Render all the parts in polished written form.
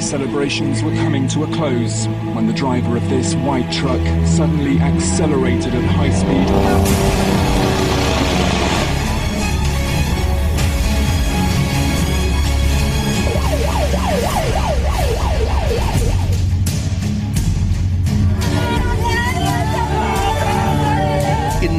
celebrations were coming to a close when the driver of this white truck suddenly accelerated at high speed.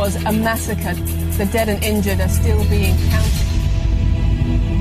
Was a massacre. The dead and injured are still being counted.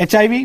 HIV,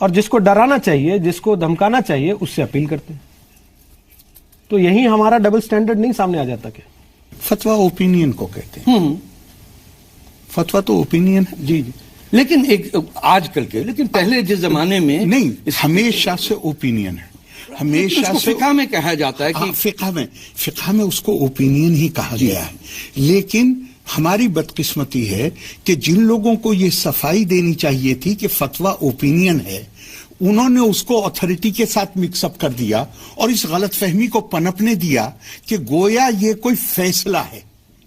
اور جس کو ڈرانا چاہیے، جس کو دھمکانا چاہیے، اس سے appeal کرتے ہیں. تو یہی ہمارا ڈبل سٹینڈرڈ نہیں سامنے آ جاتا کیا؟ فتویٰ اوپینین کو کہتے ہیں. فتویٰ تو اوپینین ہے. جی جی، لیکن ایک آج کل کے، لیکن پہلے جس زمانے میں نہیں، ہمیشہ سے اوپینین ہے. ہمیشہ سے فقہ میں کہا جاتا ہے کہ فقہ میں اس کو اوپینین ہی کہا گیا ہے. لیکن ہماری بدقسمتی ہے کہ جن لوگوں کو یہ صفائی دینی چاہیے تھی کہ فتویٰ اوپینین ہے، انہوں نے اس کو اتھارٹی کے ساتھ مکس اپ کر دیا اور اس غلط فہمی کو پنپنے دیا کہ گویا یہ کوئی فیصلہ ہے.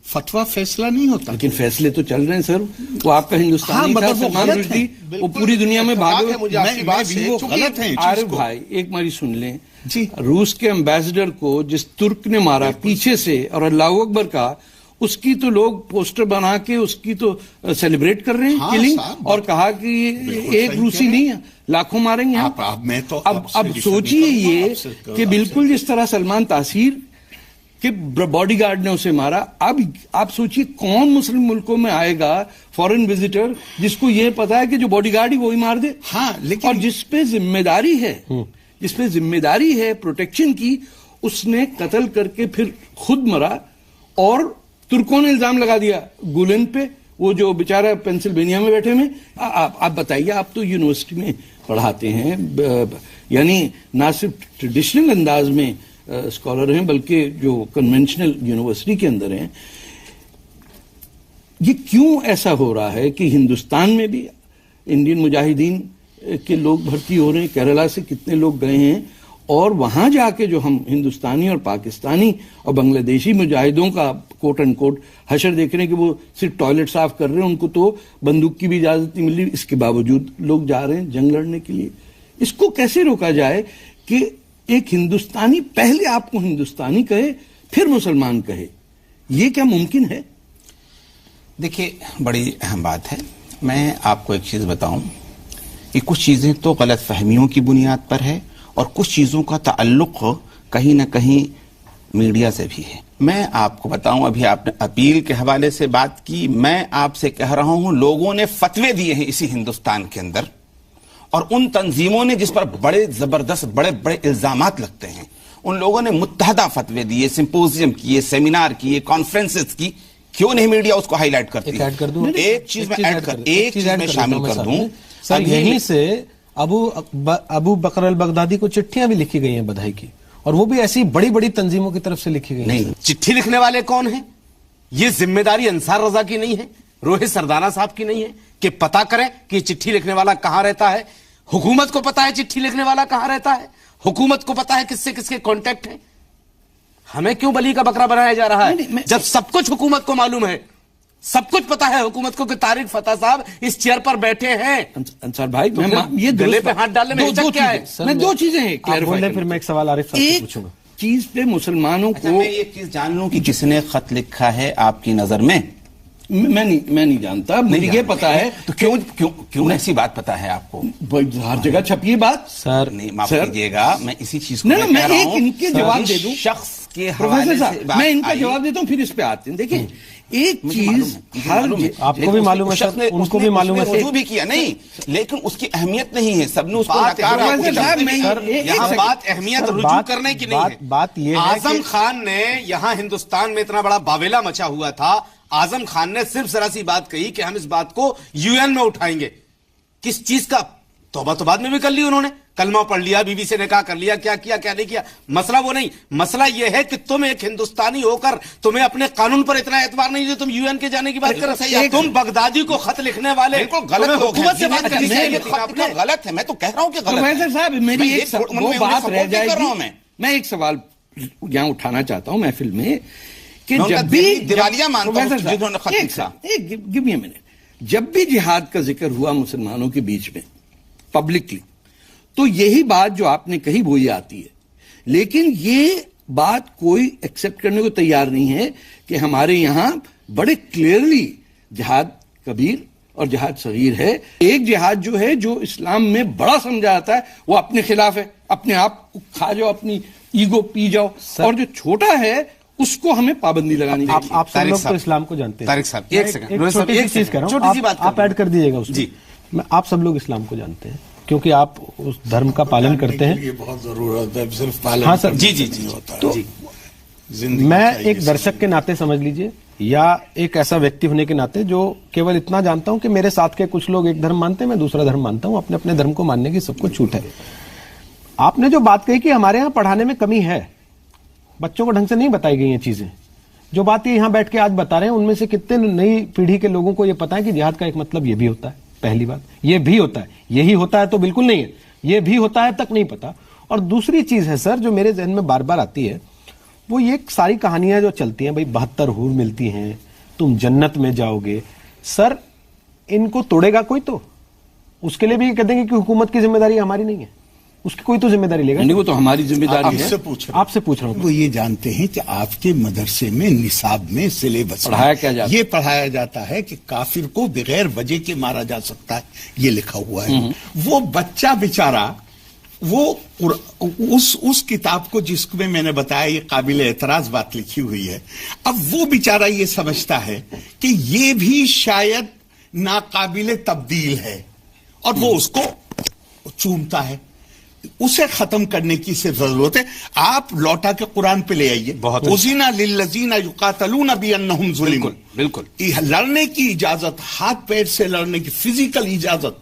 فتویٰ فیصلہ نہیں ہوتا. لیکن فیصلے تو چل رہے ہیں سر. وہ آپ کا ہندوستانی تھا سلمان رشدی، وہ پوری دنیا میں بھاگے. وہ غلط ہے. عارف بھائی ایک ماری سن لیں جی، روس کے امبیسڈر کو جس ترک نے مارا پیچھے سے اور اللہ اکبر کہا، اس کی تو لوگ پوسٹر بنا کے اس کی تو سیلیبریٹ کر رہے ہیں کلنگ، اور کہا کہ ایک روسی نہیں ہے، لاکھوں ماریں گے. اب سوچئے یہ کہ بالکل جس طرح سلمان تاثیر کہ باڈی گارڈ نے اسے مارا، اب آپ سوچئے کون مسلم ملکوں میں آئے گا فورن وزٹر جس کو یہ پتا ہے کہ جو باڈی گارڈ ہی وہی مار دے. ہاں، لیکن اور جس پہ ذمہ داری ہے پروٹیکشن کی، اس نے قتل کر کے پھر خود مرا. اور ترکوں نے الزام لگا دیا گولن پہ، وہ جو بیچارہ پینسلوینیا میں بیٹھے میں. آپ بتائیے، آپ تو یونیورسٹی میں پڑھاتے ہیں، یعنی نہ صرف ٹریڈیشنل انداز میں اسکالر ہیں بلکہ جو کنونشنل یونیورسٹی کے اندر ہیں. یہ کیوں ایسا ہو رہا ہے کہ ہندوستان میں بھی انڈین مجاہدین کے لوگ بھرتی ہو رہے ہیں؟ کیرلا سے کتنے لوگ گئے ہیں، اور وہاں جا کے جو ہم ہندوستانی اور پاکستانی اور بنگلہ دیشی مجاہدوں کا کوٹ اینڈ کوٹ حشر دیکھ رہے ہیں کہ وہ صرف ٹوائلٹ صاف کر رہے ہیں، ان کو تو بندوق کی بھی اجازت نہیں مل رہی، اس کے باوجود لوگ جا رہے ہیں جنگ لڑنے کے لیے. اس کو کیسے روکا جائے کہ ایک ہندوستانی پہلے آپ کو ہندوستانی کہے پھر مسلمان کہے؟ یہ کیا ممکن ہے؟ دیکھیے، بڑی اہم بات ہے. میں آپ کو ایک چیز بتاؤں کہ کچھ چیزیں تو غلط فہمیوں کی بنیاد پر ہے، اور کچھ چیزوں کا تعلق کہیں نہ کہیں میڈیا سے بھی ہے. میں آپ کو بتاؤں، ابھی آپ نے اپیل کے حوالے سے بات کی، میں آپ سے کہہ رہا ہوں لوگوں نے فتوے دیے ہیں اسی ہندوستان کے اندر، اور ان تنظیموں نے جس پر بڑے زبردست بڑے بڑے الزامات لگتے ہیں، ان لوگوں نے متحدہ فتوے دیے، سمپوزیم کیے، سیمینار کیے، کانفرنسز کی. کیوں نہیں میڈیا اس کو ہائی لائٹ کرتی؟ ایک چیز میں شامل کر دوں سر. یہیں سے ابو بکر البغدادی کو چٹھیاں بھی لکھی گئی ہیں بدھائی کی، اور وہ بھی ایسی بڑی بڑی تنظیموں کی طرف سے لکھی گئی. نہیں، چٹھی لکھنے والے کون ہیں؟ یہ ذمہ داری انصار رضا کی نہیں ہے، روہت سردانہ صاحب کی نہیں ہے کہ پتا کریں کہ چٹھی لکھنے والا کہاں رہتا ہے. حکومت کو پتا ہے چٹھی لکھنے والا کہاں رہتا ہے، حکومت کو پتا ہے کس سے کس کے کانٹیکٹ ہیں. ہمیں کیوں بلی کا بکرا بنایا جا رہا ہے جب سب کچھ حکومت کو معلوم ہے، سب کچھ پتا ہے حکومت کو کہ طارق فتح صاحب اس چیئر پر بیٹھے ہیں. انصار بھائی، یہ گلے پہ ہاتھ ڈالنے میں ہچک کیا ہے؟ میں دو چیزیں پھر میں ایک سوال عارف صاحب سے پوچھوں گا. چیز پہ مسلمانوں کو میں یہ چیز جان لوں کہ کس نے خط لکھا ہے آپ کی نظر میں. میں نہیں جانتا، مجھے یہ پتا ہے. تو کیوں ایسی بات پتا ہے آپ کو؟ ہر جگہ چھپی بات. سر نہیں، معاف کیجیے گا، میں اسی چیز کو میں ایک ان کے جواب دے دوں. شخص کے پروفیسر صاحب میں ان کا جواب دیتا ہوں، پھر اس پہ آتے ہیں. دیکھیں، ایک چیز آپ کو بھی معلوم ہے، ان کو بھی معلوم ہے، رجوع بھی کیا نہیں، لیکن اس کی اہمیت نہیں ہے. سب نے اس کو یہاں بات اہمیت رجوع کرنے کی نہیں ہے. بات یہ ہے اعظم خان نے یہاں ہندوستان میں اتنا بڑا باویلا مچا ہوا تھا، اعظم خان نے صرف ذرا سی بات کہی کہ ہم اس بات کو یو این میں اٹھائیں گے. کس چیز کا توبہ تو بعد میں بھی کر لی انہوں نے، کلمہ پڑھ لیا، بی بی سے نکاح کر لیا، کیا کیا کیا نہیں کیا. مسئلہ وہ نہیں، مسئلہ یہ ہے کہ تم ایک ہندوستانی ہو کر تمہیں اپنے قانون پر اتنا اعتبار نہیں جو تم یو این کے جانے کی بات کر رہے ہو. تم بغدادی کو خط لکھنے والے حکومت سے بات کرنی چاہیے. غلط ہے، میں تو کہہ رہا ہوں کہ پروفیسر صاحب میری ایک وہ بات رہ جائے گی. میں ایک سوال یہاں اٹھانا چاہتا ہوں محفل میں کہ جب بھی جب بھی جہاد کا ذکر ہوا مسلمانوں کے بیچ میں پبلکلی، تو یہی بات جو آپ نے کہی وہی آتی ہے. لیکن یہ بات کوئی ایکسپٹ کرنے کو تیار نہیں ہے کہ ہمارے یہاں بڑے کلیئرلی جہاد کبیر اور جہاد صغیر ہے. ایک جہاد جو ہے جو اسلام میں بڑا سمجھا جاتا ہے وہ اپنے خلاف ہے، اپنے آپ کو کھا جاؤ، اپنی ایگو پی جاؤ، اور جو چھوٹا ہے اس کو ہمیں پابندی لگانی چاہیے. آپ سب لوگ تو اسلام کو جانتے ہیں. طارق صاحب ایک سیکنڈ، چھوٹی سی بات آپ ایڈ کر دیجیے گا اس میں. آپ سب لوگ اسلام کو جانتے ہیں. کیونکہ آپ اس دھرم کا پالن کرتے ہیں. یہ بہت ضرورت ہے, صرف پالن. ہاں سر, جی ہوتا ہے. میں ایک درشک کے ناطے سمجھ لیجئے, یا ایک ایسا ویکتی ہونے کے ناطے جو کیول اتنا جانتا ہوں کہ میرے ساتھ کے کچھ لوگ ایک دھرم مانتے ہیں, میں دوسرا دھرم مانتا ہوں, اپنے اپنے دھرم کو ماننے کی سب کو چھوٹ ہے. آپ نے جو بات کہی کہ ہمارے ہاں پڑھانے میں کمی ہے, بچوں کو ڈھنگ سے نہیں بتائی گئی ہیں چیزیں, جو بات یہ یہاں بیٹھ کے آج بتا رہے ہیں ان میں سے کتنے نئی پیڑھی کے لوگوں کو یہ پتا ہے کہ جہاد کا ایک مطلب یہ بھی ہوتا ہے. پہلی بات یہ بھی ہوتا ہے, یہی ہوتا ہے تو بالکل نہیں ہے, یہ بھی ہوتا ہے تک نہیں پتا. اور دوسری چیز ہے سر جو میرے ذہن میں بار بار آتی ہے, وہ یہ ساری کہانیاں جو چلتی ہیں, بھائی 72 حور ملتی ہیں, تم جنت میں جاؤ گے. سر ان کو توڑے گا کوئی تو اس کے لیے بھی کہہ دیں گے کہ حکومت کی ذمہ داری ہماری نہیں ہے, اس کی کوئی تو ذمہ داری لے گا. نہیں, وہ تو ہماری ذمہ داری ہے. آپ سے پوچھ رہا ہوں. وہ یہ جانتے ہیں کہ آپ کے مدرسے میں نصاب میں سلیبس پڑھایا کیا جاتا ہے؟ یہ پڑھایا جاتا ہے کہ کافر کو بغیر وجہ کے مارا جا سکتا ہے, یہ لکھا ہوا ہے. وہ بچہ بیچارہ وہ اس کتاب کو جس میں میں نے بتایا یہ قابل اعتراض بات لکھی ہوئی ہے, اب وہ بیچارہ یہ سمجھتا ہے کہ یہ بھی شاید ناقابل تبدیل ہے اور وہ اس کو چومتا ہے. اسے ختم کرنے کی صرف ضرورت ہے. آپ لوٹا کے قرآن پہ لے آئیے, اُذِنَ لِلَّذِينَ يُقَاتَلُونَ بِأَنَّهُمْ ظُلِمُوا. بالکل لڑنے کی اجازت, ہاتھ پیر سے لڑنے کی فزیکل اجازت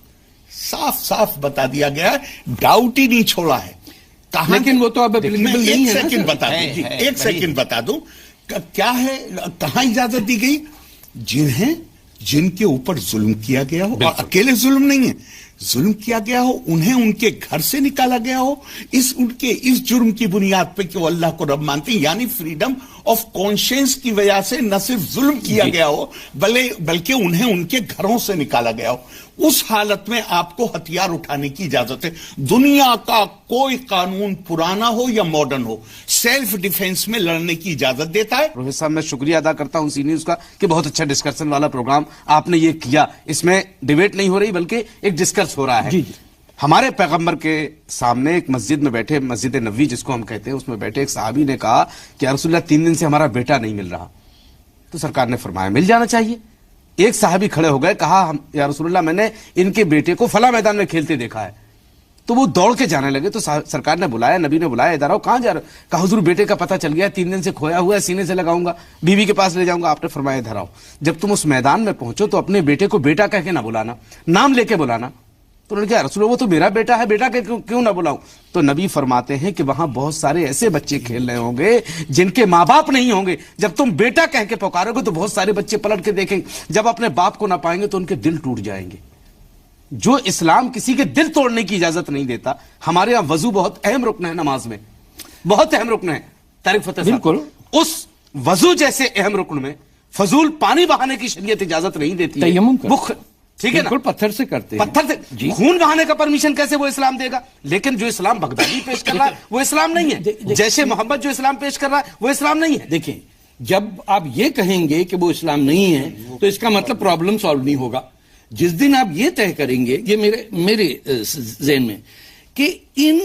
صاف صاف بتا دیا گیا ہے, ڈاؤٹ ہی نہیں چھوڑا ہے. لیکن وہ تو اب ایک سیکنڈ بتا دوں, ایک سیکنڈ بتا دوں کیا ہے, کہاں اجازت دی گئی؟ جن کے اوپر ظلم کیا گیا ہو, اور اکیلے ظلم نہیں ہے, ظلم کیا گیا ہو, انہیں ان کے گھر سے نکالا گیا ہو اس جرم کی بنیاد پہ کہ وہ اللہ کو رب مانتے ہیں, یعنی فریڈم آف کانشینس کی وجہ سے نہ صرف ظلم کیا گیا ہو بلکہ انہیں ان کے گھروں سے نکالا گیا ہو. اس حالت میں آپ کو ہتھیار اٹھانے کی اجازت ہے. دنیا کا کوئی قانون پرانا ہو یا ماڈرن ہو سیلف ڈیفense میں لڑنے کی اجازت دیتا ہے. پروفیسر صاحب میں شکریہ ادا کرتا ہوں سی نیوز کا کہ بہت اچھا ڈسکشن والا پروگرام آپ نے یہ کیا. اس میں ڈیبیٹ نہیں ہو رہی بلکہ ایک ڈسکس ہو رہا ہے. ہمارے پیغمبر کے سامنے ایک مسجد میں بیٹھے, مسجد نبوی جس کو ہم کہتے ہیں, اس میں بیٹھے ایک صحابی نے کہا کہ یا رسول اللہ 3 دن سے ہمارا بیٹا نہیں مل رہا. تو سرکار نے فرمایا مل جانا چاہیے. ایک صحابی کھڑے ہو گئے, کہا یا رسول اللہ میں نے ان کے بیٹے کو فلاں میدان میں کھیلتے دیکھا ہے. تو وہ دوڑ کے جانے لگے. تو سرکار نے بلایا, نبی نے بلایا, ادھر آؤ, کہاں جا رہے ہو؟ کہا حضور بیٹے کا پتہ چل گیا, 3 دن سے کھویا ہوا ہے, سینے سے لگاؤں گا, بیوی کے پاس لے جاؤں گا. آپ نے فرمایا ادھر آؤ, جب تم اس میدان میں پہنچو تو اپنے بیٹے کو بیٹا کہہ کے نہ بلانا, نام لے کے بلانا. تو انہوں نے کہا رسول اللہ وہ تو میرا بیٹا ہے, بیٹا کیوں نہ بلاؤں؟ تو نبی فرماتے ہیں کہ وہاں بہت سارے ایسے بچے کھیل رہے ہوں گے جن کے ماں باپ نہیں ہوں گے. جب تم بیٹا کہہ کے پکارو گے تو بہت سارے بچے پلٹ کے دیکھیں گے, جب اپنے باپ کو نہ پائیں گے تو ان کے دل ٹوٹ جائیں گے. جو اسلام کسی کے دل توڑنے کی اجازت نہیں دیتا. ہمارے یہاں وضو بہت اہم رکن ہے, نماز میں بہت اہم رکن ہے. طارق فتح صاحب, بالکل اس وضو جیسے اہم رکن میں فضول پانی بہانے کی شریعت اجازت نہیں دیتی ہے. ٹھیک ہے نا, پتھر سے کرتے ہیں, پتھر سے خون بہانے کا پرمیشن کیسے وہ اسلام دے گا؟ لیکن جو اسلام بغدادی پیش کر رہا ہے وہ اسلام نہیں ہے. جیسے محمد جو اسلام پیش کر رہا ہے وہ اسلام نہیں ہے. دیکھیں, جب آپ یہ کہیں گے کہ وہ اسلام نہیں ہے تو اس کا مطلب پرابلم سالو نہیں ہوگا. جس دن آپ یہ طے کریں گے, یہ میرے ذہن میں, کہ ان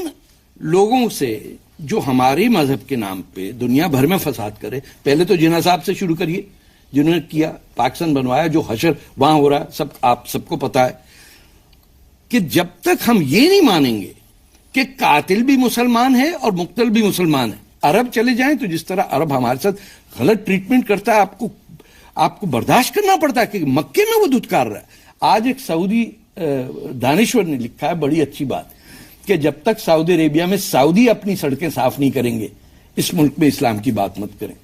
لوگوں سے جو ہمارے مذہب کے نام پہ دنیا بھر میں فساد کرے, پہلے تو جناح صاحب سے شروع کریے جنہوں نے کیا, پاکستان بنوایا, جو حشر وہاں ہو رہا ہے آپ سب کو پتا ہے, کہ جب تک ہم یہ نہیں مانیں گے کہ قاتل بھی مسلمان ہے اور مقتل بھی مسلمان ہے. عرب چلے جائیں تو جس طرح عرب ہمارے ساتھ غلط ٹریٹمنٹ کرتا ہے, آپ کو برداشت کرنا پڑتا ہے کہ مکے میں وہ دھتکار رہا ہے. آج ایک سعودی دانشور نے لکھا ہے بڑی اچھی بات, کہ جب تک سعودی عربیہ میں سعودی اپنی سڑکیں صاف نہیں کریں گے اس ملک میں اسلام کی بات مت کریں.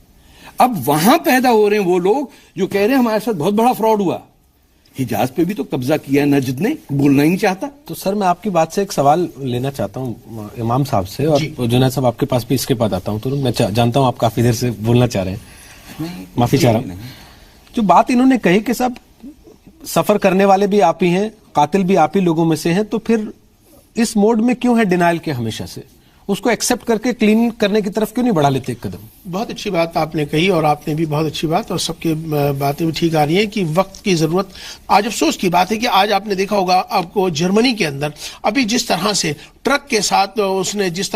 اب وہاں پیدا ہو رہے ہیں وہ لوگ جو کہہ رہے ہیں ہمارے ساتھ بہت بڑا فراڈ ہوا. حجاز پہ بھی تو قبضہ کیا ہے نجد نے, بولنا ہی نہیں چاہتا. تو سر میں آپ کی بات سے ایک سوال لینا چاہتا ہوں امام صاحب سے, اور جنید صاحب آپ کے پاس بھی اس کے بعد آتا ہوں. تو میں جانتا ہوں آپ کافی دیر سے بولنا چاہ رہے ہیں, معافی چاہ رہا ہوں. جو بات انہوں نے کہی کہ سب سفر کرنے والے بھی آپ ہی ہیں, قاتل بھی آپ ہی لوگوں میں سے ہیں, تو پھر اس موڈ میں کیوں ہے ڈینائل کے ہمیشہ سے؟ اس کو ایکسپٹ کر کے کلین کرنے کی طرف کیوں نہیں بڑھا لیتے ایک قدم؟ بہت اچھی بات آپ نے کہی, اور آپ نے بھی بہت اچھی بات, اور سب کی باتیں بھی ٹھیک آ رہی ہیں کہ وقت کی ضرورت. آج افسوس کی بات ہے کہ آج آپ نے دیکھا ہوگا آپ کو جرمنی کے اندر ابھی جس طرح سے ٹرک کے ساتھ اس نے جس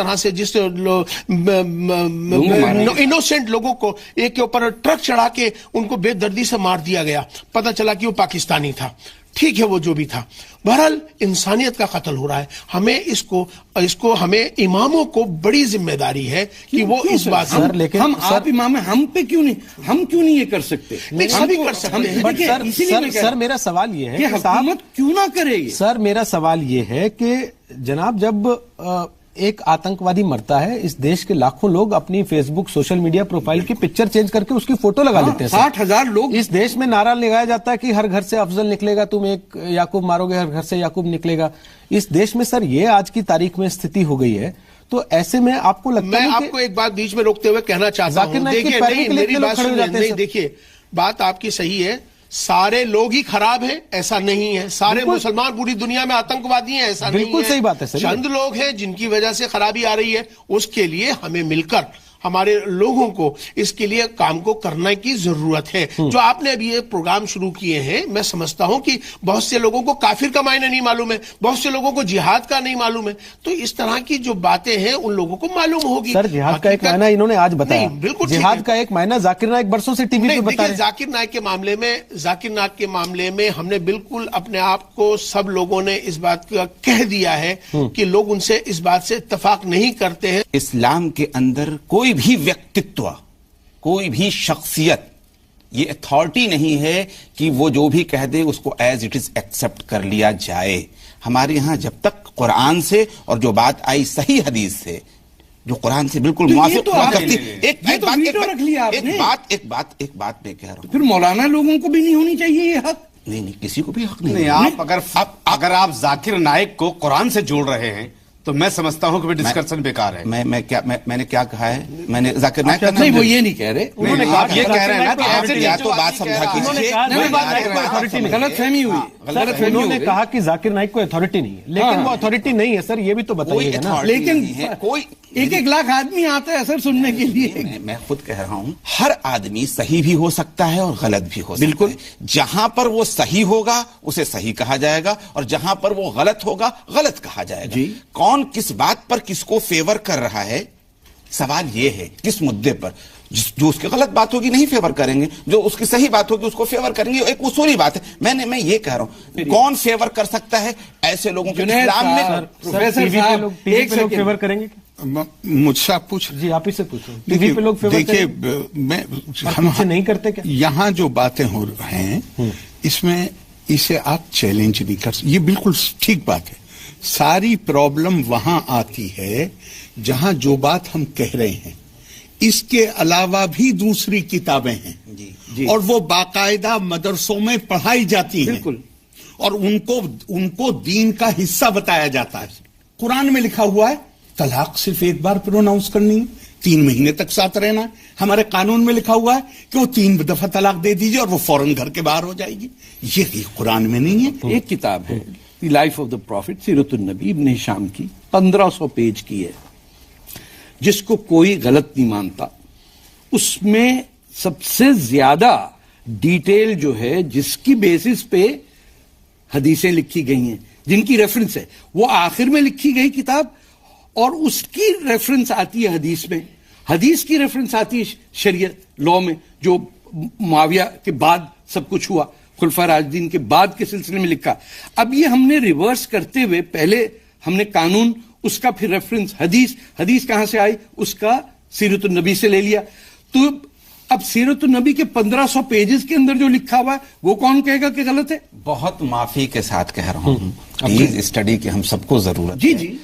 انوسینٹ لوگوں کو ایک کے اوپر ٹرک چڑھا کے ان کو بے دردی سے مار دیا گیا, پتہ چلا کہ وہ پاکستانی تھا. ٹھیک ہے وہ جو بھی تھا. بہرحال انسانیت کا قتل ہو رہا ہے. ہمیں اس کو ہمیں اماموں کو بڑی ذمہ داری ہے کہ وہ اس بات سے لیکن ہم آپ امام ہیں, ہم پہ کیوں نہیں یہ کر سکتے؟ سبھی کر سکتے ہیں. سر میرا سوال یہ ہے کہ حکومت کیوں نہ کرے گی؟ سر میرا سوال یہ ہے کہ جناب جب ایک آتنکوادی مرتا ہے, اس دیش کے لاکھوں لوگ اپنی فیس بک سوشل میڈیا پروفائل کی پکچر چینج کر کے اس کی فوٹو لگا لیتے ہیں. 60,000 لوگ. اس دیش میں نعرہ لگایا جاتا ہے کہ ہر گھر سے افضل نکلے گا, تم ایک یعقوب مارو گے ہر گھر سے یعقوب نکلے گا. اس دیش میں سر یہ آج کی تاریخ میں استھتی ہو گئی ہے. تو ایسے میں آپ کو لگتا ہے میں آپ کو ایک بات بیچ میں روکتے ہوئے کہنا چاہتا ہوں, دیکھیے بات آپ کی صحیح ہے, سارے لوگ ہی خراب ہیں ایسا نہیں ہے, سارے مسلمان پوری دنیا میں آتنکوادی ہیں ایسا نہیں ہے. بالکل صحیح بات ہے سر. چند لوگ ہیں جن کی وجہ سے خرابی آ رہی ہے, اس کے لیے ہمیں مل کر ہمارے لوگوں کو اس کے لیے کام کو کرنے کی ضرورت ہے. جو آپ نے ابھی یہ پروگرام شروع کیے ہیں, میں سمجھتا ہوں کہ بہت سے لوگوں کو کافر کا معنی نہیں معلوم ہے, بہت سے لوگوں کو جہاد کا نہیں معلوم ہے. تو اس طرح کی جو باتیں ہیں ان لوگوں کو معلوم ہوگی. سر جہاد کا ایک معنی انہوں نے آج بتایا, بالکل جہاد کا ایک معنی ذاکر نائک برسوں سے ٹی وی پہ بتا رہے ہیں. ذاکر نائک کے معاملے میں ہم نے بالکل اپنے آپ کو سب لوگوں نے اس بات کا کہہ دیا ہے کہ لوگ ان سے اس بات سے اتفاق نہیں کرتے ہیں. اسلام کے اندر کوئی بھی ویکتتو, کوئی بھی شخصیت یہ اتھارٹی نہیں ہے کہ وہ جو بھی کہہ دے اس کو ایز اٹ از ایکسپٹ کر لیا جائے. ہمارے یہاں جب تک قرآن سے اور جو بات آئی صحیح حدیث سے, جو قرآن سے بالکل موافق کرتی, ایک بات میں کہہ رہا ہوں, پھر مولانا لوگوں کو بھی نہیں ہونی چاہیے یہ حق؟ نہیں, کسی کو بھی حق نہیں. آپ اگر آپ ذاکر نائک کو قرآن سے جوڑ رہے ہیں تو میں سمجھتا ہوں کہ ڈسکشن بیکار ہے. میں نے کیا کہا ہے, میں نے ذاکر نائک کا نہیں, وہ یہ نہیں کہہ رہے. انہوں نے یہ کہہ رہے ہیں نا کہ ایسے یا تو بات سمجھا کیجیے. غلط فہمی ہوئی. انہوں نے کہا کہ ذاکر نائک کو اتھارٹی نہیں ہے, لیکن وہ اتھارٹی نہیں ہے سر, یہ بھی تو بتائیے نا. لیکن کوئی 1 لاکھ آدمی آتا ہے سر سننے کے لیے. میں خود کہہ رہا ہوں, ہر آدمی صحیح بھی ہو سکتا ہے اور غلط بھی ہو سکتا ہے. بالکل, جہاں پر وہ صحیح ہوگا اسے صحیح کہا جائے گا, اور جہاں پر وہ غلط ہوگا غلط کہا جائے گا. کون کس بات پر کس کو فیور کر رہا ہے, سوال یہ ہے. کس مدے پر جو اس کی غلط بات ہوگی نہیں فیور کریں گے, جو اس کی صحیح بات ہوگی اس کو فیور کریں گے. ایک اصولی بات ہے. میں یہ کہہ رہا ہوں, کون فیور کر سکتا ہے ایسے لوگوں کو اسلام میں؟ ایک فیور کریں گے مجھ سے آپ پوچھ. جی آپ ہی سے پوچھو. ٹی وی پہ لوگ فیور دیکھیے, ہم نہیں کرتے کیا یہاں جو باتیں ہو رہے ہیں اس میں اسے آپ چیلنج نہیں کر سکتے. یہ بالکل ٹھیک بات ہے. ساری پرابلم وہاں آتی ہے جہاں جو بات ہم کہہ رہے ہیں اس کے علاوہ بھی دوسری کتابیں ہیں اور وہ باقاعدہ مدرسوں میں پڑھائی جاتی ہیں. بالکل, اور ان کو دین کا حصہ بتایا جاتا ہے. قرآن میں لکھا ہوا ہے طلاق صرف ایک بار پروناؤنس کرنی ہے, 3 مہینے تک ساتھ رہنا ہے. ہمارے قانون میں لکھا ہوا ہے کہ وہ 3 دفعہ طلاق دے دیجیے اور وہ فوراً گھر کے باہر ہو جائے گی. یہ قرآن میں نہیں ہے. ایک کتاب ہے the life of the prophet, Seerat un Nabi, ابن ہشام کی, 1500 پیج کی ہے, جس کو کوئی غلط نہیں مانتا. اس میں سب سے زیادہ ڈیٹیل جو ہے جس کی بیسس پہ حدیثیں لکھی گئی ہیں, جن کی ریفرنس ہے, وہ آخر میں لکھی گئی کتاب, اور اس کی ریفرنس آتی ہے حدیث میں. حدیث کی ریفرنس آتی ہے شریعت لاء میں, جو معاویہ کے بعد سب کچھ ہوا, خلفاء راشدین کے بعد کے سلسلے میں لکھا. اب یہ ہم نے ریورس کرتے ہوئے پہلے ہم نے قانون, اس کا پھر ریفرنس حدیث کہاں سے آئی, اس کا سیرت النبی سے لے لیا. تو اب سیرت النبی کے 1500 پیجز کے اندر جو لکھا ہوا ہے وہ کون کہے گا کہ غلط ہے؟ بہت معافی کے ساتھ کہہ رہا ہوں, پلیز اسٹڈی کی ہم سب کو ضرورت ہے. جی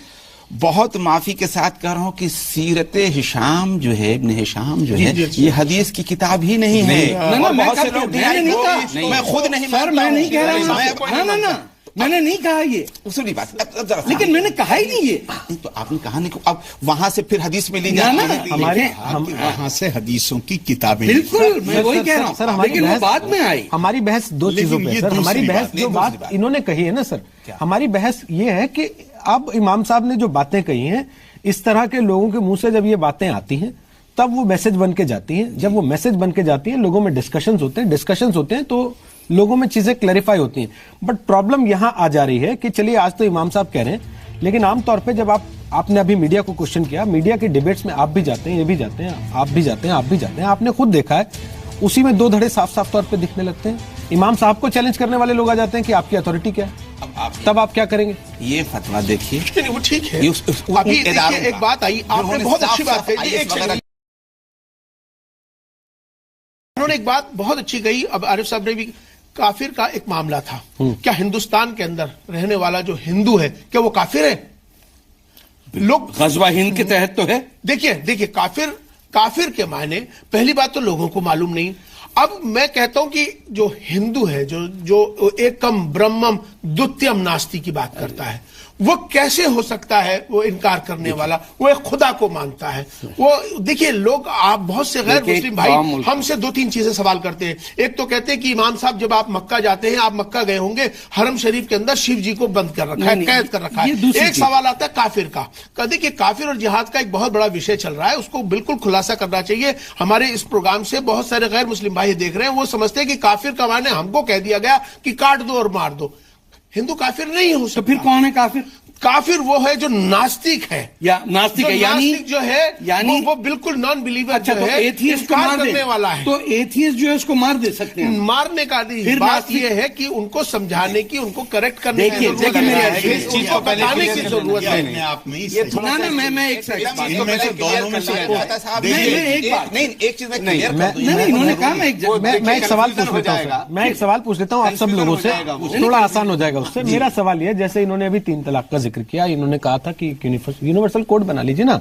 بہت معافی کے ساتھ کہہ رہا ہوں کہ سیرت ہشام جو ہے, ابن ہشام جو ہے, یہ حدیث کی کتاب ہی نہیں ہے. بہت سے لوگ میں خود نہیں, میں نہیں کہہ رہا, میں نے نہیں کہا یہ اصولی بات, لیکن میں نے کہا ہی نہیں یہ. تو آپ نے کہا نہیں, اب وہاں سے پھر حدیث میں لی جاتی ہے, وہاں سے حدیثوں کی کتابیں. بالکل, میں وہی کہہ رہا ہوں, لیکن وہ بعد میں آئی. ہماری بحث 2 چیزوں پہ سر. ہماری بحث جو بات انہوں نے کہی ہے نا سر, ہماری بحث یہ ہے کہ اب امام صاحب نے جو باتیں کہی ہیں, اس طرح کے لوگوں کے منہ سے جب یہ باتیں آتی ہیں تب وہ میسج بن کے جاتی ہیں. جب وہ میسج بن کے جاتی ہیں, لوگوں میں ڈسکشنز ہوتے ہیں تو لوگوں میں چیزیں کلیریفائی ہوتی ہیں. بٹ پرابلم یہاں آ جا رہی ہے کہ چلیے آج تو امام صاحب کہہ رہے ہیں, لیکن عام طور پہ جب آپ نے ابھی میڈیا کو کوشچن کیا, میڈیا کے ڈیبیٹس میں آپ بھی جاتے ہیں, یہ بھی جاتے ہیں, آپ بھی جاتے ہیں, آپ نے خود دیکھا ہے, اسی میں 2 دھڑے صاف طور پہ دکھنے لگتے ہیں. امام صاحب کو چیلنج کرنے والے لوگ آ جاتے ہیں کہ آپ کی اتھارٹی کیا ہے, تب آپ کیا کریں گے؟ یہ فتویٰ دیکھیے, وہ ٹھیک ہے. ابھی ایک بات آئی, آپ نے بہت اچھی بات کہی, انہوں نے ایک بات بہت اچھی کہی. اب عارف صاحب نے بھی, کافر کا ایک معاملہ تھا. کیا ہندوستان کے اندر رہنے والا جو ہندو ہے کیا وہ کافر ہے؟ لوگ غزوہ ہند کے تحت تو ہے. دیکھیے کافر کے معنی پہلی بات تو لوگوں کو معلوم نہیں. اب میں کہتا ہوں کہ جو ہندو ہے, جو ایکم برہمم دتیم ناستی کی بات کرتا ہے, وہ کیسے ہو سکتا ہے وہ انکار کرنے والا؟ وہ ایک خدا کو مانتا ہے. وہ دیکھیے لوگ, آپ بہت سے غیر مسلم بھائی ہم سے 2-3 چیزیں سوال کرتے ہیں. ایک تو کہتے ہیں کہ امام صاحب جب آپ مکہ جاتے ہیں, آپ مکہ گئے ہوں گے, حرم شریف کے اندر شیو جی کو بند کر رکھا ہے, قید کر رکھا ہے. ایک سوال آتا ہے کافر کا. دیکھیے کافر اور جہاد کا ایک بہت بڑا وشے چل رہا ہے, اس کو بالکل خلاصہ کرنا چاہیے. ہمارے اس پروگرام سے بہت سارے غیر مسلم بھائی دیکھ رہے ہیں, وہ سمجھتے ہیں کہ کافر کا معنی ہم کو کہہ دیا گیا کہ کاٹ دو اور مار دو. ہندو کافر نہیں ہو سکتا. تو پھر کون ہے کافر؟ کافر وہ ہے جو ناستک ہے, یا ناستک ہے, ناستک جو ہے یعنی وہ بالکل نان بلیور جو ہے, ایتھیسٹ کو مار کرنے والا ہے. تو ایتھیسٹ جو ہے اس کو مار دے سکتے ہیں. مارنے کا نہیں, بات یہ ہے کہ ان کو سمجھانے کی, ان کو کریکٹ کرنے کی ضرورت ہے. میں ایک سوال پوچھ لیتا ہوں آپ سب لوگوں سے, تھوڑا آسان ہو جائے گا اس سے. میرا سوال یہ, جیسے انہوں نے ابھی 3 طلاق کا ذکر کیا, انہوں نے کہا تھا کہ یونیورسل کوڈ بنا لیجیے نا.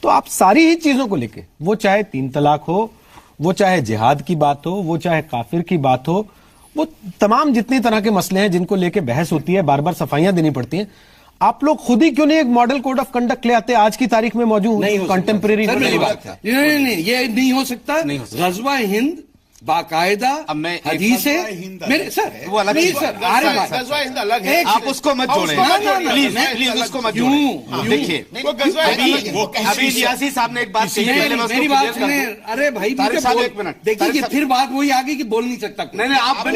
تو آپ ساری ہی چیزوں کو لے کے, وہ چاہے 3 طلاق ہو, وہ چاہے جہاد کی بات ہو, وہ چاہے کافر کی بات ہو, وہ تمام جتنی طرح کے مسئلے ہیں جن کو لے کے بحث ہوتی ہے, بار بار صفائیاں دینی پڑتی ہیں, آپ لوگ خود ہی کیوں نہیں ایک ماڈل کوڈ آف کنڈکٹ لے آتے آج کی تاریخ میں موجود کنٹمپریری؟ نہیں, یہ نہیں ہو سکتا. غزوہ ہند باقاعدہ حدیث ہے میرے سر, وہ الگ ہے, آپ اس کو مت جوڑیں پلیز, اس کو مت جوڑیں. دیکھیے ابھی ریاضی صاحب نے ایک بات کہی, میری بات سنیں. ارے بھائی دیکھیے پھر بات وہی آگے کہ بول نہیں سکتا. نہیں, آپ کا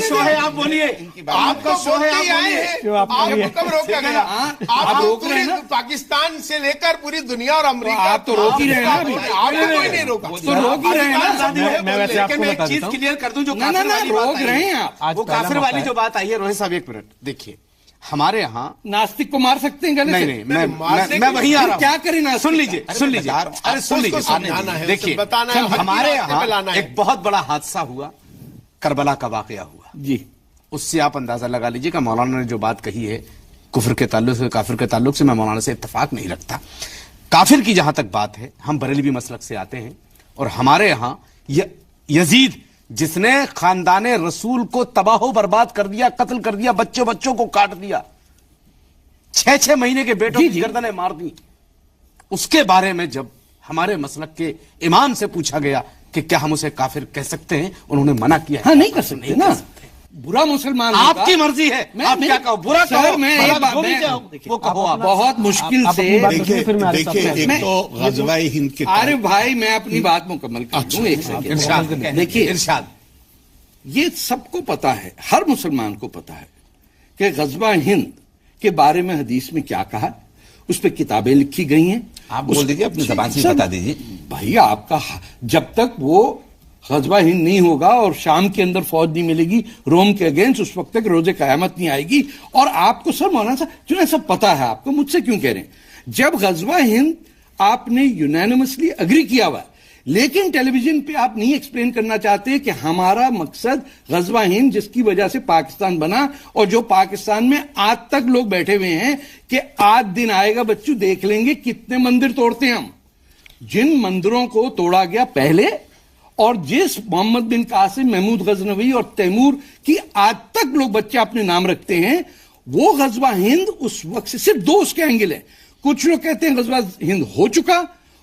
شو ہے, آپ بولیے. آپ کا شو ہے, آپ کب روکا گیا؟ آپ روک رہے ہیں پاکستان سے لے کر پوری دنیا اور امریکہ. آپ تو روک ہی رہے ہیں, آپ کو کوئی نہیں روکا, تو روک ہی رہے ہیں. میں ویسے آپ کو بتا چیز دیتا ہوں, کلیئر کر دوں. جو روک رہے ہیں آپ, وہ کافر والی جو بات آئی ہے, روہت صاحب ایک منٹ دیکھیے. ہمارے یہاں ناستک کو مار سکتے ہیں؟ نہیں, میں وہیں آ رہا ہوں. کیا کریں؟ سن لیجیے, ارے سن لیجیے. دیکھیے ہمارے یہاں ایک بہت بڑا حادثہ ہوا, کربلا کا واقعہ ہوا جی. اس سے آپ اندازہ لگا لیجیے کہ مولانا نے جو بات کہی ہے کفر کے تعلق سے, کافر کے تعلق سے, میں مولانا سے اتفاق نہیں رکھتا. کافر کی جہاں تک بات ہے, ہم بریلوی مسلک سے آتے ہیں, اور ہمارے یہاں یزید جس نے خاندان رسول کو تباہ و برباد کر دیا, قتل کر دیا, بچوں کو کاٹ دیا, 6 مہینے کے بیٹوں کی گردنیں مار دی, اس کے بارے میں جب ہمارے مسلک کے امام سے پوچھا گیا کہ کیا ہم اسے کافر کہہ سکتے ہیں, انہوں نے منع کیا. ہاں نہیں کر سکتے نا, برا مسلمان آپ کی مرضی ہے, آپ کیا کہو, برا کہو, وہ کہو. آپ بہت مشکل سے ایک تو غزوہ ہند کے, عارف بھائی میں اپنی بات مکمل کر دوں ایک سیکنڈ. دیکھیے ارشاد, یہ سب کو پتا ہے, ہر مسلمان کو پتا ہے کہ غزوہ ہند کے بارے میں حدیث میں کیا کہا, اس پہ کتابیں لکھی گئی ہیں. آپ بول دیجیے, اپنی زبان سے بتا دیجیے. بھائی آپ کا جب تک وہ غزوہ ہند نہیں ہوگا اور شام کے اندر فوج نہیں ملے گی روم کے اگینسٹ, اس وقت تک روز قیامت نہیں آئے گی. اور آپ کو سر مولانا صاحب کیوں ایسا پتا ہے, آپ کو مجھ سے کیوں کہہ رہے ہیں؟ جب غزوہ ہند آپ نے یونینیمسلی اگری کیا ہوا ہے, لیکن ٹیلی ویژن پہ آپ نہیں ایکسپلین کرنا چاہتے کہ ہمارا مقصد غزوہ ہند جس کی وجہ سے پاکستان بنا, اور جو پاکستان میں آج تک لوگ بیٹھے ہوئے ہیں کہ آج دن آئے گا بچوں دیکھ لیں گے کتنے مندر توڑتے ہیں ہم. جن مندروں کو توڑا گیا پہلے, اور جس محمد بن قاسم, محمود غزنوی اور تیمور کی آج تک لوگ بچے اپنے نام رکھتے ہیں, وہ غزوہ ہند اس وقت سے صرف 2 اس کے اینگل ہیں. کچھ لوگ کہتے ہیں غزوہ ہند ہو چکا,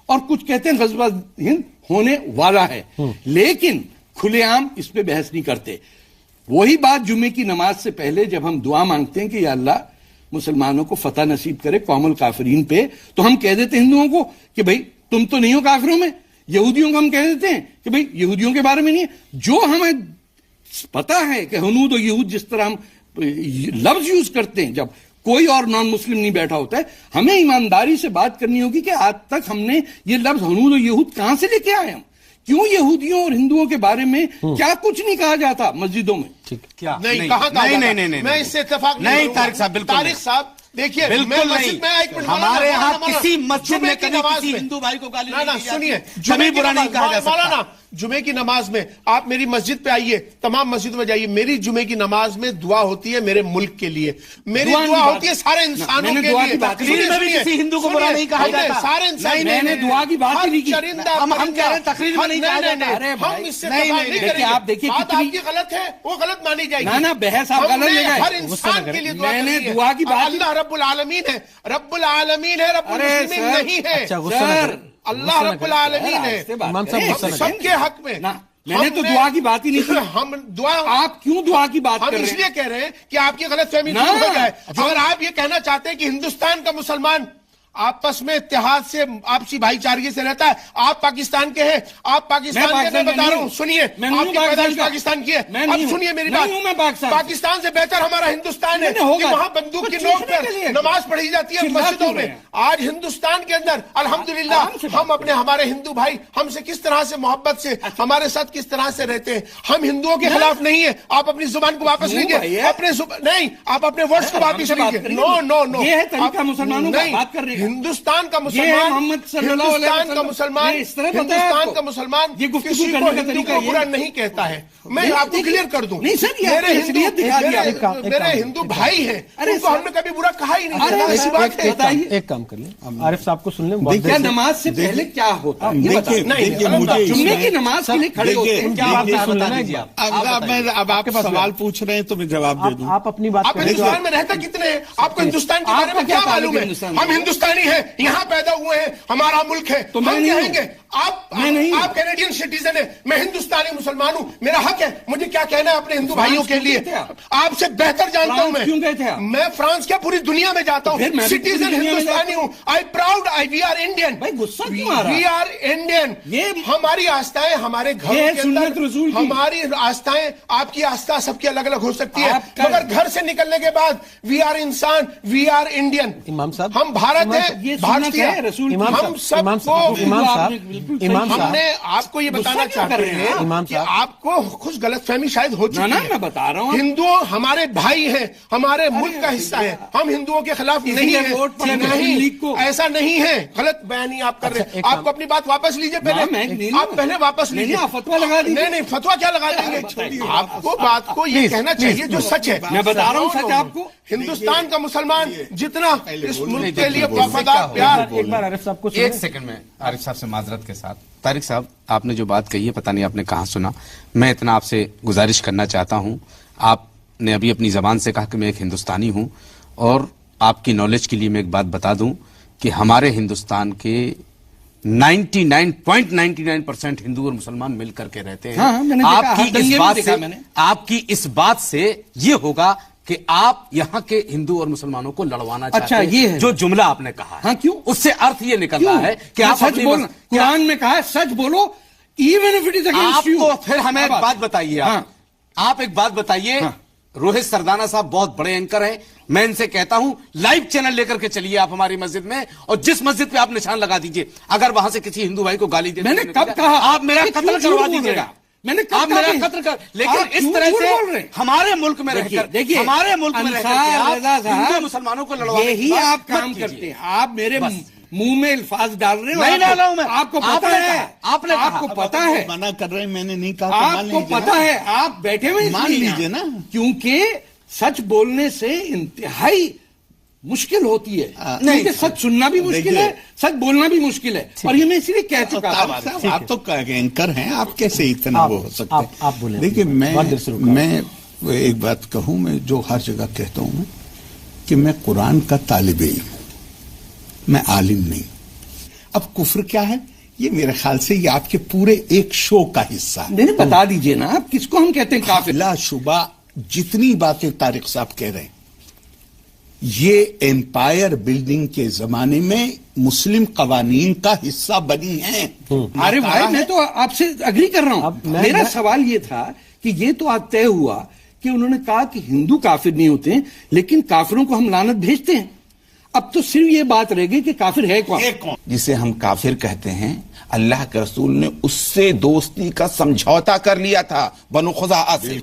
اور کچھ کہتے ہیں غزوہ ہند ہونے والا ہے, لیکن کھلے عام اس پہ بحث نہیں کرتے. وہی بات جمعے کی نماز سے پہلے جب ہم دعا مانگتے ہیں کہ یا اللہ مسلمانوں کو فتح نصیب کرے قوم الکافرین پہ, تو ہم کہہ دیتے ہندوؤں کو کہ بھائی تم تو نہیں ہو کافروں میں. یہودیوں کو ہم کہہ دیتے ہیں کہ بھئی یہودیوں کے بارے میں نہیں ہے. جو ہمیں پتا ہے کہ ہنود و یہود جس طرح ہم لفظ یوز کرتے ہیں جب کوئی اور نان مسلم نہیں بیٹھا ہوتا ہے, ہمیں ایمانداری سے بات کرنی ہوگی کہ آج تک ہم نے یہ لفظ ہنود و یہود کہاں سے لے کے آئے, ہم کیوں یہودیوں اور ہندوؤں کے بارے میں کیا کچھ نہیں کہا جاتا مسجدوں میں؟ کیا نہیں کہا نہیں میں اس سے اتفاق نہیں طارق صاحب، بالکل طارق صاحب دیکھیے بالکل نہیں، ہمارے یہاں کسی مسجد میں کبھی کسی ہندو بھائی کو گالی نہیں دی جاتی، سنیے، کبھی برا نہیں کہا جا سکتا۔ مولانا جمعے کی نماز میں آپ میری مسجد پہ آئیے، تمام مسجد میں جائیے، میری جمعے کی نماز میں دعا ہوتی ہے میرے ملک کے لیے، میری دعا ہوتی ہے سارے انسانوں کے لیے، تقریر میں بھی کسی ہندو کو برا نہیں کہا جاتا، سارے انسان، میں نے دعا کی بات ہی نہیں کی، ہم کہہ رہے ہیں تقریر میں نہیں کہا جاتا، ہم اس سے نہیں کریں گے، آپ دیکھیے بات آپ کی غلط ہے، وہ غلط مانی جائے گی، نا بحث آپ غلط لے گئے، ہر انسان کے لیے میں نے دعا کی بات، اللہ رب العالمین ہے، رب العالمین ہے، رب المسلمین نہیں ہے، سر اللہ رب العالمین ہے، سب کے حق میں، میں نے تو دعا کی بات ہی نہیں کی، ہم دعا، آپ کیوں دعا کی بات کر رہے ہیں؟ ہم اس لیے کہہ رہے ہیں کہ آپ کی غلط فہمی دور ہو جائے۔ اگر آپ یہ کہنا چاہتے ہیں کہ ہندوستان کا مسلمان آپس میں اتحاد سے آپسی بھائی چارگی سے رہتا ہے، آپ پاکستان کے ہیں، آپ پاکستان کے، میں بتا رہا ہوں، سنیے، آپ کی پیدائش پاکستان کی ہے، اب سنیے میری بات، پاکستان سے بہتر ہمارا ہندوستان ہے کہ وہاں بندوق کی نوک پر نماز پڑھی جاتی ہے مسجدوں میں۔ آج ہندوستان کے اندر الحمدللہ ہم اپنے، ہمارے ہندو بھائی ہم سے کس طرح سے محبت سے، ہمارے ساتھ کس طرح سے رہتے ہیں، ہم ہندوؤں کے خلاف نہیں ہیں۔ آپ اپنی زبان کو واپس لیجیے، اپنے نہیں، آپ اپنے ورڈز کو واپس لیجیے، نو، یہ ہے طریقہ مسلمانوں کا بات کرنے کا، ہندوستان کا مسلمان، ہندوستان کا مسلمان، ہندوستان کا مسلمان کسی کو ہندو کو برا نہیں کہتا ہے۔ میں آپ کو کلیئر کر دوں، میرے ہندو بھائی ہیں، ان کو ہم نے کبھی برا کہا ہی نہیں۔ ایک کام کر لیں، عارف صاحب کو سن لیں، کیا نماز سے پہلے کیا ہوتا ہے؟ جمعے کی نماز کے لیے کھڑے ہوتے ہیں، اب آپ سوال پوچھ رہے ہیں تو میں جواب دے دوں۔ آپ اپنی بات، آپ ہندوستان میں رہتا کتنے ہیں؟ آپ کو ہندوستان کے بارے میں کیا معلوم ہے؟ ہم ہندوستانی ہیں، یہاں پیدا ہوئے ہیں، ہمارا ملک ہے، تو ہم کہیں گے آپ کینیڈین سٹیزن ہیں، میں ہندوستانی مسلمان ہوں، میرا حق ہے مجھے کیا کہنا ہے اپنے ہندو بھائیوں کے لیے۔ آپ سے بہتر جانتا ہوں میں فرانس کیا پوری دنیا میں جاتا ہوں، سٹیزن ہندوستانی ہوں، we are Indian, we are Indian. ہماری آستھائیں ہمارے گھروں کے اندر، ہماری آستھائیں، آپ کی آستھا سب کی الگ الگ ہو سکتی ہے، مگر گھر سے نکلنے کے بعد وی آر انسان، وی آر انڈین، امام صاحب ہم بھارت ہیں، بھارتی ہیں، ہم سب کو، ہم نے آپ کو یہ بتانا چاہتے ہیں کہ آپ کو کچھ غلط فہمی شاید ہو چکی ہے۔ میں بتا رہا ہوں، ہندو ہمارے بھائی ہیں، ہمارے ملک کا حصہ ہے، ہم ہندوؤں کے خلاف نہیں ہیں، نہیں، ایسا نہیں ہے، غلط بیانی آپ کر رہے ہیں۔ آپ کو اپنی بات واپس لیجیے، پہلے آپ پہلے واپس لیجیے، فتوا لگا دیجیے۔ نہیں، فتوا کیا لگا دیں گے؟ آپ کو بات کو یہ کہنا چاہیے جو سچ ہے۔ میں بتا رہا ہوں سچ آپ کو، ہندوستان کا مسلمان جتنا اس ملک کے لیے وفادار، پیار، ایک بار عارف صاحب کو ایک سیکنڈ میں عارف صاحب سے معذرت کے ساتھ، طارق صاحب آپ نے جو بات کہی ہے پتہ نہیں آپ نے کہاں سنا، میں اتنا آپ سے گزارش کرنا چاہتا ہوں، آپ نے ابھی اپنی زبان سے کہا کہ میں ایک ہندوستانی ہوں، اور آپ کی نالج کے لیے میں ایک بات بتا دوں کہ ہمارے ہندوستان کے 99.99% ہندو اور مسلمان مل کر کے رہتے ہیں۔ آپ کی اس بات سے یہ ہوگا کہ آپ یہاں کے ہندو اور مسلمانوں کو لڑوانا چاہتے ہیں، جو جملہ آپ نے کہا ہے، کیوں اس سے ارتھ یہ نکل رہا ہے کہ آپ سچ بولو، قرآن میں کہا ہے سچ بولو، even if it is against you. آپ پھر ہمیں ایک بات بتائیے، آپ ایک بات بتائیے، روہت سردانہ صاحب بہت بڑے اینکر ہیں، میں ان سے کہتا ہوں لائیو چینل لے کر کے چلیے آپ ہماری مسجد میں، اور جس مسجد پہ آپ نشان لگا دیجئے، اگر وہاں سے کسی ہندو بھائی کو گالی دے، میں نے کب کہا آپ میرا قتل کروا دیجیے گا، آپ میرا قتل کر، لیکن اس طرح سے ہمارے ملک میں رہ کر، ہمارے ملک میں رہ کر ہندو مسلمانوں کو لڑوانے یہی آپ کام کرتے ہیں، آپ میرے منہ میں الفاظ ڈال رہے ہیں، نہیں ڈالا ہوں میں، آپ کو پتا ہے، آپ کو پتا ہے، منع کر رہے ہیں، میں نے نہیں کہا، آپ کو پتا ہے، آپ بیٹھے ہوئے مان لیجیے نا، کیونکہ سچ بولنے سے انتہائی مشکل ہوتی ہے، کیونکہ سچ سننا بھی مشکل ہے، سچ بولنا بھی مشکل ہے، اور یہ میں اس لیے کہہ چکا ہوں۔ آپ تو اینکر ہیں، آپ کیسے اتنا وہ ہو سکتے ہیں؟ آپ بولیں۔ دیکھیے میں ایک بات کہوں، میں جو ہر جگہ کہتا ہوں کہ میں قرآن کا طالب علم ہوں، میں عالم نہیں۔ اب کفر کیا ہے؟ یہ میرے خیال سے یہ آپ کے پورے ایک شو کا حصہ ہے۔ نہیں بتا دیجئے نا، آپ کس کو ہم کہتے ہیں کافر؟ لا شبہ جتنی باتیں طارق صاحب کہہ رہے ہیں، یہ ایمپائر بلڈنگ کے زمانے میں مسلم قوانین کا حصہ بنی ہیں۔ ارے بھائی میں تو آپ سے اگری کر رہا ہوں، میرا سوال یہ تھا کہ یہ تو آج طے ہوا کہ انہوں نے کہا کہ ہندو کافر نہیں ہوتے ہیں، لیکن کافروں کو ہم لعنت بھیجتے ہیں۔ اب تو صرف یہ بات رہ گئی کہ کافر ہے کون. جسے ہم کافر کہتے ہیں اللہ کے رسول نے اس سے دوستی کا سمجھوتا کر لیا تھا بنو خزاعہ سے.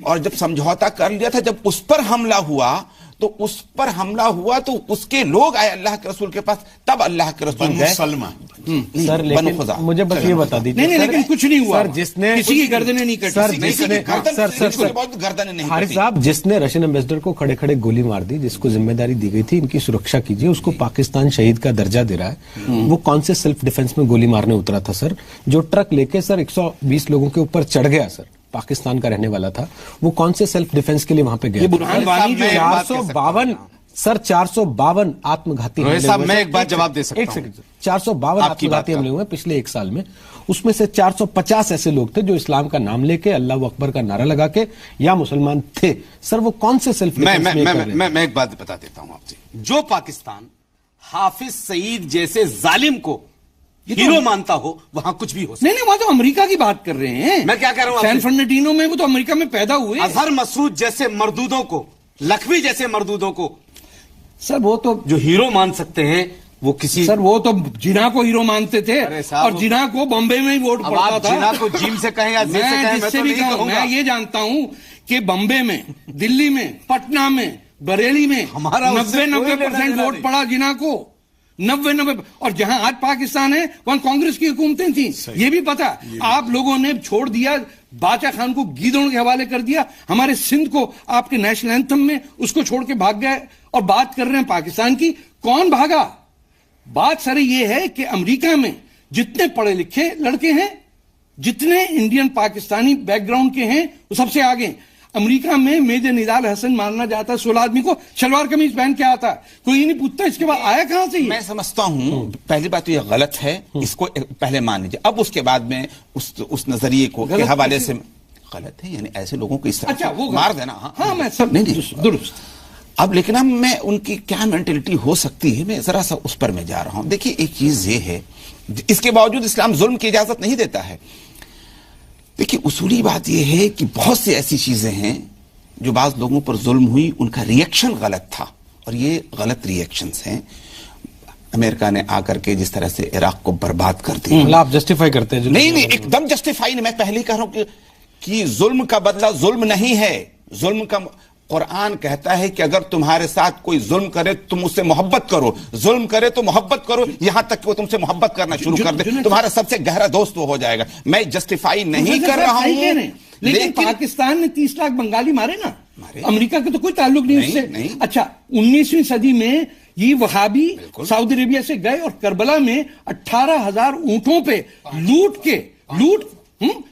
اور جب سمجھوتا کر لیا تھا، جب اس پر حملہ ہوا تو اس کے لوگ آئے اللہ کے رسول کے پاس، تب اللہ کے رسول گئے. سر لیکن مجھے بس یہ بتا دیجیے. نہیں لیکن کچھ نہیں ہوا. سر جس نے کسی کی گردنیں نہیں کٹی. حارث صاحب جس نے رشین ایمبیسڈر کو کھڑے کھڑے گولی مار دی، جس کو ذمہ داری دی گئی تھی ان کی سرکشا کیجیے، اس کو پاکستان شہید کا درجہ دے رہا ہے. وہ کون سے سیلف ڈیفنس میں گولی مارنے اترا تھا سر؟ جو ٹرک لے کے سر 120 لوگوں کے اوپر چڑھ گیا سر، پاکستان کا رہنے والا تھا، وہ کون سے سیلف ڈیفنس کے لیے وہاں پہ گیا؟ 452 سر 452 آتم گھاتی میں ایک بات جواب دے سکتا ہوں. 452 آتم گھاتی حملے ہوئے پچھلے ایک سال میں. اس میں سے 450 ایسے لوگ تھے جو اسلام کا نام لے کے اللہ اکبر کا نعرہ لگا کے یا مسلمان تھے. سر وہ کون سے سیلف ڈیفنس میں ایک بات بتا دیتا ہوں آپ سے. جو پاکستان حافظ سعید جیسے ظالم کو ہیرو مانتا ہو وہاں کچھ بھی ہو سکتا. نہیں وہاں تو امریکہ کی بات کر رہے ہیں. میں کیا کہہ رہا ہوں؟ سین فرنانڈینو میں وہ تو امریکہ میں پیدا ہوئے. اظہر مسعود جیسے مردودوں کو، لکھوی جیسے مردودوں کو سر وہ تو جو ہیرو مان سکتے ہیں، وہ کسی سر وہ تو جناح کو ہیرو مانتے تھے اور جناح کو بمبے میں ہی ووٹ پڑتا تھا. جناح کو جیم سے کہیں یا زی سے کہیں میں تو نہیں کہوں گا. میں یہ جانتا ہوں کہ بمبے میں، دلی میں، پٹنہ میں، بریلی میں 90% ووٹ پڑا جناح کو. 90 اور جہاں آج پاکستان ہے وہاں کانگریس کی حکومتیں تھیں. یہ بھی پتا آپ لوگوں نے چھوڑ دیا، باچا خان کو گیدڑوں کے حوالے کر دیا. ہمارے سندھ کو آپ کے نیشنل اینتھم میں اس کو چھوڑ کے بھاگ گئے اور بات کر رہے ہیں پاکستان کی. کون بھاگا؟ بات سر یہ ہے کہ امریکہ میں جتنے پڑھے لکھے لڑکے ہیں، جتنے انڈین پاکستانی بیک گراؤنڈ کے ہیں، وہ سب سے آگے. امریکہ میں میجر نضال حسن مارنا جاتا ہے 16 آدمی کو، شلوار قمیض پہن کے آتا ہے، کوئی نہیں پوچھتا اس کے بعد آیا کہاں سے. میں سمجھتا ہوں پہلی بات تو یہ غلط ہے، اس کو پہلے مان لیجیے. اب اس کے بعد میں اس نظریے کو کے حوالے سے غلط ہے، یعنی ایسے لوگوں کو اس طرح مار دینا. ہاں میں سب درست. اب لیکن اب میں ان کی کیا مینٹلٹی ہو سکتی ہے، میں ذرا سا اس پر میں جا رہا ہوں. دیکھیے ایک چیز یہ ہے، اس کے باوجود اسلام ظلم کی اجازت نہیں دیتا ہے. دیکھیے اصولی بات یہ ہے کہ بہت سی ایسی چیزیں ہیں جو بعض لوگوں پر ظلم ہوئی، ان کا ریئیکشن غلط تھا، اور یہ غلط ریئیکشنز ہیں. امریکہ نے آ کر کے جس طرح سے عراق کو برباد کر دیا، آپ جسٹیفائی کرتے ہیں؟ نہیں ایک دم جسٹیفائی نہیں. میں پہلے کہہ رہا ہوں کہ ظلم کا بدلہ ظلم نہیں ہے. ظلم کا قرآن کہتا ہے کہ اگر تمہارے ساتھ کوئی ظلم کرے تم اس سے محبت کرو، ظلم کرے تو محبت کرو، یہاں تک کہ وہ تم سے محبت کرنا شروع کر دے، تمہارا سب سے گہرا دوست وہ ہو جائے گا. میں جسٹیفائی نہیں کر رہا ہوں، لیکن پاکستان نے 30 لاکھ بنگالی مارے نا. امریکہ کا تو کوئی تعلق نہیں اس سے. اچھا 19ویں صدی میں یہ وہابی سعودی عربیہ سے گئے اور کربلا میں 18,000 اونٹوں پہ لوٹ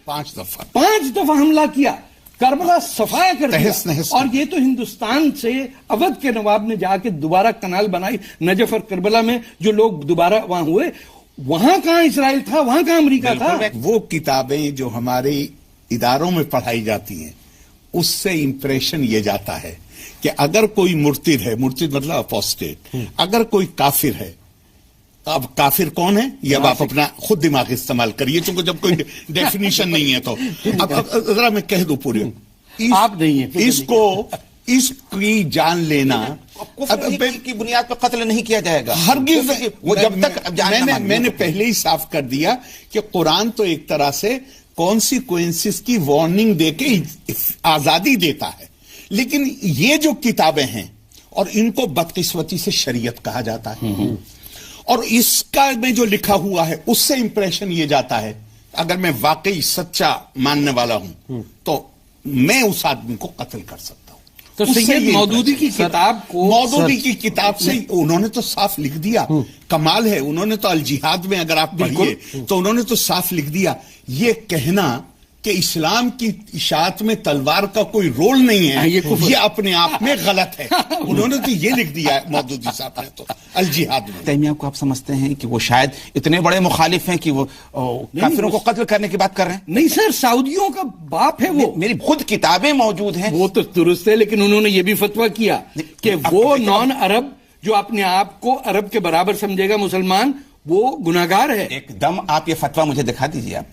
5 دفعہ حملہ کیا، کربلا صفایا کر دیا. اور یہ تو ہندوستان سے اودھ کے نواب نے جا کے دوبارہ کنال بنائی نجف اور کربلا میں، جو لوگ دوبارہ وہاں ہوئے. وہاں کہاں اسرائیل تھا، وہاں کہاں امریکہ تھا. وہ کتابیں جو ہمارے اداروں میں پڑھائی جاتی ہیں اس سے امپریشن یہ جاتا ہے کہ اگر کوئی مرتد ہے، مرتد مطلب اپوسٹیٹ، اگر کوئی کافر ہے، اب کافر کون ہے یہ اب آپ اپنا خود دماغ استعمال کریے، چونکہ جب کوئی ڈیفینیشن نہیں ہے تو اب ذرا میں کہہ دوں پوری آپ نہیں ہیں اس کی جان لینا کی بنیاد پر قتل نہیں کیا جائے گا ہرگز. وہ جب تک میں نے پہلے ہی صاف کر دیا کہ قرآن تو ایک طرح سے کانسیکوینسز کی وارننگ دے کے آزادی دیتا ہے، لیکن یہ جو کتابیں ہیں اور ان کو بدقسمتی سے شریعت کہا جاتا ہے، اور اس کا میں جو لکھا ہوا ہے اس سے امپریشن یہ جاتا ہے اگر میں واقعی سچا ماننے والا ہوں تو میں اس آدمی کو قتل کر سکتا ہوں. تو سید مودودی کی کتاب کو، مودودی کی کتاب سے انہوں نے تو صاف لکھ دیا. کمال ہے، انہوں نے تو الجہاد میں اگر آپ پڑھیے تو انہوں نے تو صاف لکھ دیا. یہ کہنا کہ اسلام کی اشاعت میں تلوار کا کوئی رول نہیں ہے یہ اپنے آپ میں غلط ہے. انہوں نے تو یہ لکھ دیا ہے مودودی صاحب نے تو الجہاد میں. تیمیہ کو آپ سمجھتے ہیں کہ وہ شاید اتنے بڑے مخالف ہیں کہ وہ کافروں کو قتل کرنے کی بات کر رہے ہیں؟ نہیں سر، سعودیوں کا باپ ہے وہ. میری خود کتابیں موجود ہیں. وہ تو درست ہے، لیکن انہوں نے یہ بھی فتویٰ کیا کہ وہ نان عرب جو اپنے آپ کو عرب کے برابر سمجھے گا مسلمان، وہ گناہگار ہے. ایک دم آپ یہ فتویٰ مجھے دکھا دیجیے. آپ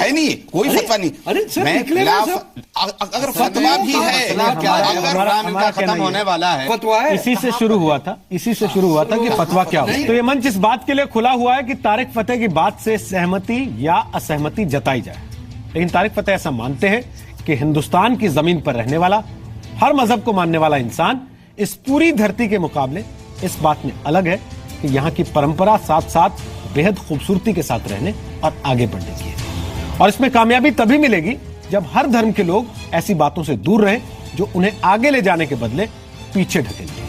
ہے نہیں کوئی فتوا نہیں. ارے سر میں نکلے نا خلاف سب. اگر فتوا بھی ہے ہمارا ختم ہونے والا ہے. فتوا ہے اسی سے شروع ہوا تھا کہ فتوا کیا ہو. تو یہ منچ اس بات کے لیے کھلا ہوا ہے کہ طارق فتح کی بات سے سہمتی یا اسہمتی جتائی جائے. لیکن طارق فتح ایسا مانتے ہیں کہ ہندوستان کی زمین پر رہنے والا، ہر مذہب کو ماننے والا انسان اس پوری دھرتی کے مقابلے اس بات میں الگ ہے کہ یہاں کی پرمپرا ساتھ ساتھ بےحد خوبصورتی کے ساتھ رہنے اور آگے بڑھنے کی ہے. اور اس میں کامیابی تبھی ملے گی جب ہر دھرم کے لوگ ایسی باتوں سے دور رہیں جو انہیں آگے لے جانے کے بدلے پیچھے ڈھکیلتے ہیں.